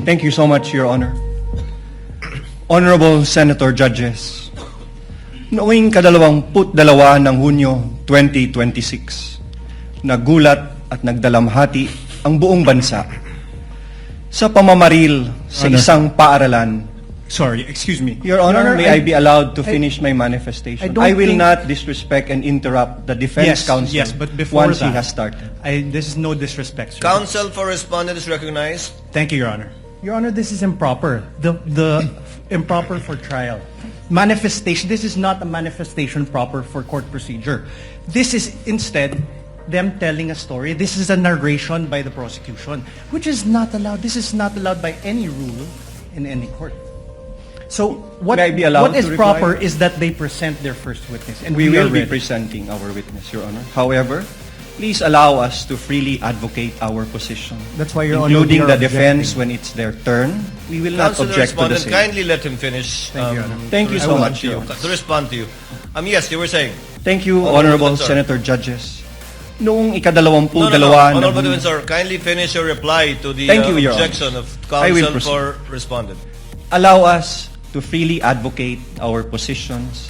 Thank you so much, Your Honor. Honorable Senator Judges, noong 22 ng Hunyo 2026, nagulat at nagdalamhati ang buong bansa sa pamamaril sa isang paaralan. Sorry, excuse me. Your Honor, may I be allowed to finish my I manifestation? don't I will think- not disrespect and interrupt the defense counsel Yes, but before once he that, has started. this is no disrespect, sir. Counsel for respondent is recognized. Thank you, Your Honor. Your Honor, this is improper. The improper for trial. Manifestation, this is not a manifestation proper for court procedure. This is instead them telling a story. This is a narration by the prosecution, which is not allowed. This is not allowed by any rule in any court. So what, May I be allowed what is to reply? proper is that they present their first witness. And We will are be ready. presenting our witness, Your Honor. However, please allow us to freely advocate our position, That's why, Your Honor, including we the are defense objecting. when it's their turn. We will not Counsel object to the respondent, same. kindly let him finish. Thank you, Your Honor. Thank you to so respond much, to you. Your Honor. To respond to you. Yes, you were saying. Thank you, Honorable Honorable Defensor. Senator Judges. Noong ika-22 Honorable Defensor, kindly finish your reply to the Thank you, Your Honor. objection of I will counsel proceed. for respondent. allow us to freely advocate our positions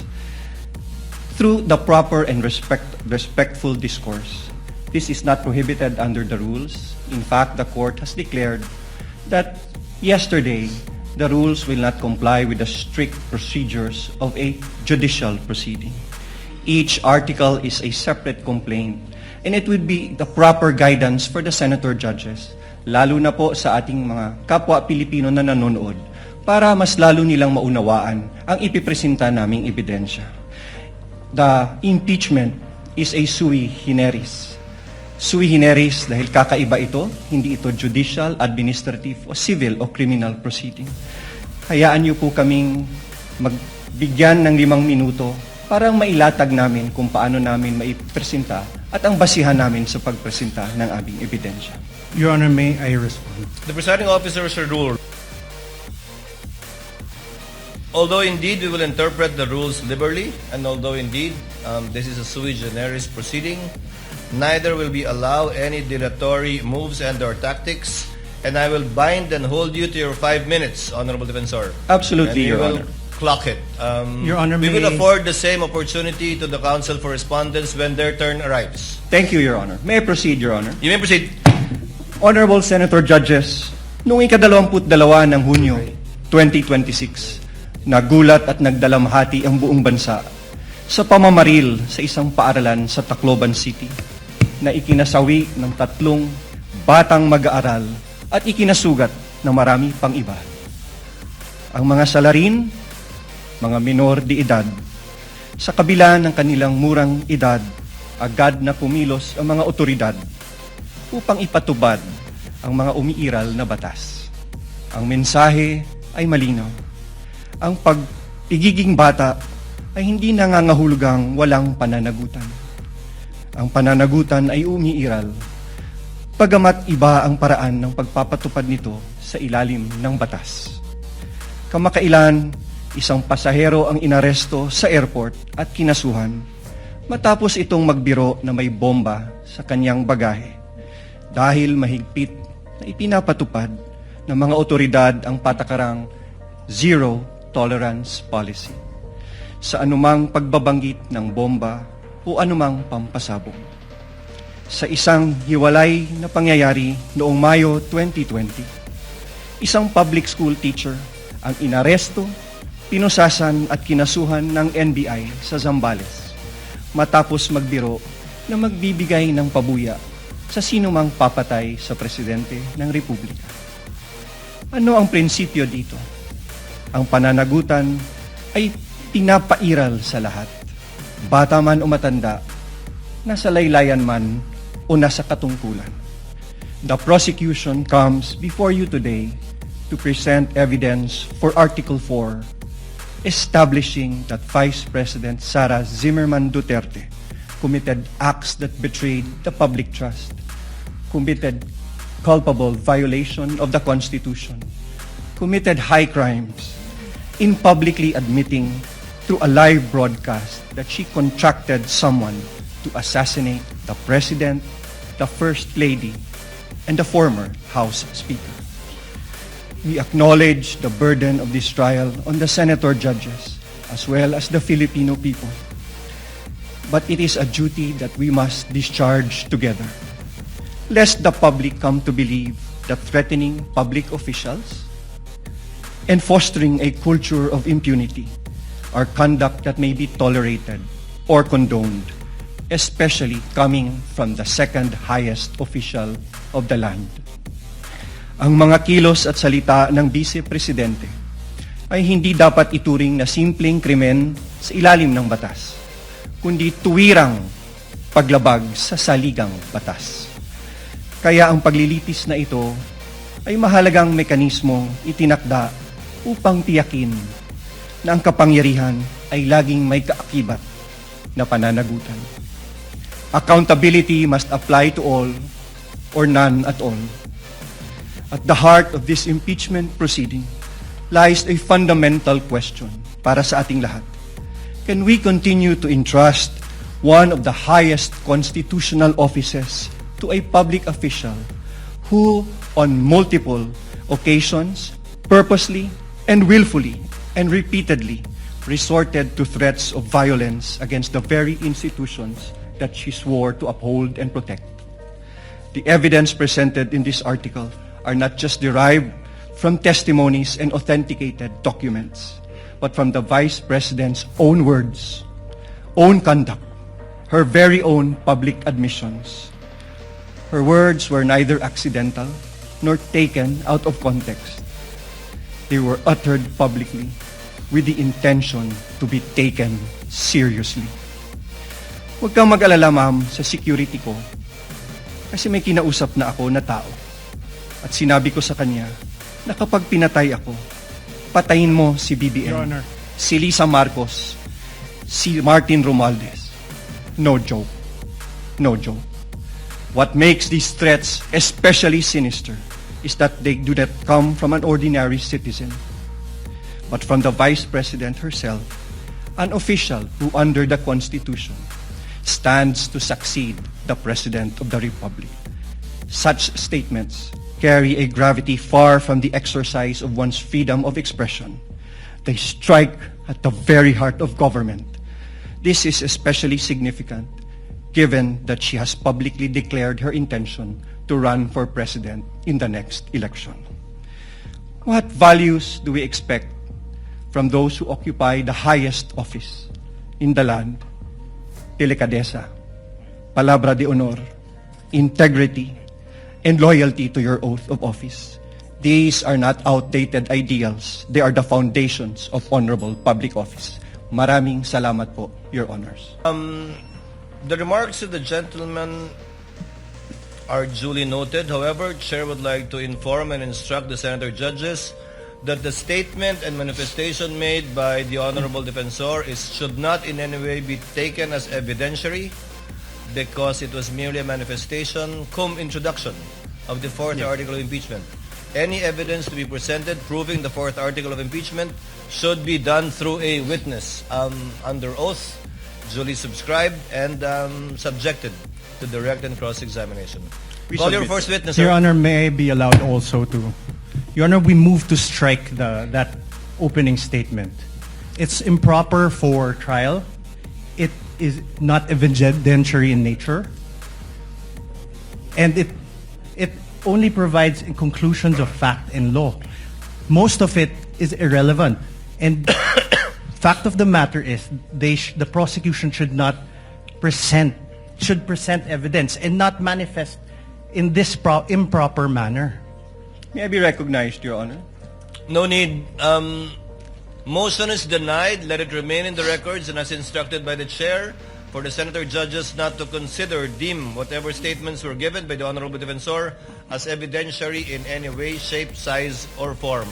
through the proper and respectful discourse. This is not prohibited under the rules. In fact, the court has declared that yesterday, the rules will not comply with the strict procedures of a judicial proceeding. Each article is a separate complaint, and it would be the proper guidance for the senator judges, lalo na po sa ating mga kapwa Pilipino na nanonood, para mas lalo nilang maunawaan ang ipipresenta naming ebidensya. The impeachment is a sui generis. Sui generis dahil kakaiba ito, hindi ito judicial, administrative, o civil o criminal proceeding. Hayaan niyo po kaming magbigyan ng 5 minuto para mailatag namin kung paano namin maipresenta at ang basihan namin sa pagpresenta ng aming ebidensya. Your Honor, may I respond? The presiding officer should rule. Although indeed we will interpret the rules liberally, and although indeed this is a sui generis proceeding, neither will we allow any dilatory moves and/or tactics, and I will bind and hold you to your 5 minutes, Honorable Defensor. Absolutely, And you Your will Honor. clock it. Your Honor, we will may- afford the same opportunity to the counsel for respondents when their turn arrives. Thank you, Your Honor. May I proceed, Your Honor? You may proceed. Honorable Senator Judges, noong ika-22 ng Hunyo 2026, nagulat at nagdalamhati ang buong bansa sa pamamaril sa isang paaralan sa Tacloban City na ikinasawi ng 3 batang mag-aaral at ikinasugat ng marami pang iba. Ang mga salarin, mga minor de edad, sa kabila ng kanilang murang edad, agad na pumilos ang mga otoridad upang ipatubad ang mga umiiral na batas. Ang mensahe ay malinaw. Ang pagpigiging bata ay hindi nangangahulugang walang pananagutan. Ang pananagutan ay umiiral, pagamat iba ang paraan ng pagpapatupad nito sa ilalim ng batas. Kamakailan, isang pasahero ang inaresto sa airport at kinasuhan matapos itong magbiro na may bomba sa kanyang bagahe dahil mahigpit na ipinapatupad ng mga otoridad ang patakarang zero tolerance policy sa anumang pagbabanggit ng bomba o anumang pampasabog. Sa isang hiwalay na pangyayari noong Mayo 2020, isang public school teacher ang inaresto, pinusasan at kinasuhan ng NBI sa Zambales matapos magbiro na magbibigay ng pabuya sa sinumang papatay sa presidente ng Republika. Ano ang prinsipyo dito? Ang pananagutan ay pinapairal sa lahat. Bata man o matanda, nasa laylayan man o nasa katungkulan. The prosecution comes before you today to present evidence for Article 4, establishing that Vice President Sara Zimmerman Duterte committed acts that betrayed the public trust, committed culpable violation of the Constitution, committed high crimes, in publicly admitting through a live broadcast that she contracted someone to assassinate the President, the First Lady, and the former House Speaker. We acknowledge the burden of this trial on the senator judges as well as the Filipino people. But it is a duty that we must discharge together, lest the public come to believe that threatening public officials and fostering a culture of impunity are conduct that may be tolerated or condoned, especially coming from the second highest official of the land. Ang mga kilos at salita ng Vice Presidente ay hindi dapat ituring na simpleng krimen sa ilalim ng batas, kundi tuwirang paglabag sa saligang batas. Kaya ang paglilitis na ito ay mahalagang mekanismong itinakda upang tiyakin na ang kapangyarihan ay laging may kaakibat na pananagutan. Accountability must apply to all or none at all. At the heart of this impeachment proceeding lies a fundamental question para sa ating lahat. Can we continue to entrust one of the highest constitutional offices to a public official who, on multiple occasions, purposely and willfully and repeatedly resorted to threats of violence against the very institutions that she swore to uphold and protect? The evidence presented in this article are not just derived from testimonies and authenticated documents, but from the Vice President's own words, own conduct, her very own public admissions. Her words were neither accidental nor taken out of context. They were uttered publicly with the intention to be taken seriously. Huwag kang mag-alala, ma'am, sa security ko, kasi may kinausap na ako na tao. At sinabi ko sa kanya na kapag pinatay ako, patayin mo si BBM, Your Honor. si Lisa Marcos, si Martin Romualdez. No joke. No joke. What makes these threats especially sinister is that they do not come from an ordinary citizen, but from the Vice President herself, an official who under the Constitution stands to succeed the President of the Republic. Such statements carry a gravity far from the exercise of one's freedom of expression. They strike at the very heart of government. This is especially significant given that she has publicly declared her intention to run for president in the next election. What values do we expect from those who occupy the highest office in the land? Delicadeza, palabra de honor, integrity, and loyalty to your oath of office. These are not outdated ideals. They are the foundations of honorable public office. Maraming salamat po, Your Honors. The remarks of the gentleman are duly noted. However, Chair would like to inform and instruct the senator judges that the statement and manifestation made by the Honorable Defensor should not in any way be taken as evidentiary because it was merely a manifestation cum introduction of the fourth article of impeachment. Any evidence to be presented proving the fourth article of impeachment should be done through a witness under oath, duly subscribed, and subjected to direct and cross-examination. Call your first witness, sir. Your Honor, may I be allowed also to... Your Honor, we move to strike that opening statement. It's improper for trial. It is not evidentiary in nature. And it only provides conclusions of fact and law. Most of it is irrelevant. And fact of the matter is, the prosecution should present evidence and not manifest in this improper manner. May I be recognized, Your Honor? No need. Motion is denied. Let it remain in the records and as instructed by the chair for the senator judges not to deem whatever statements were given by the Honorable Defensor as evidentiary in any way, shape, size, or form.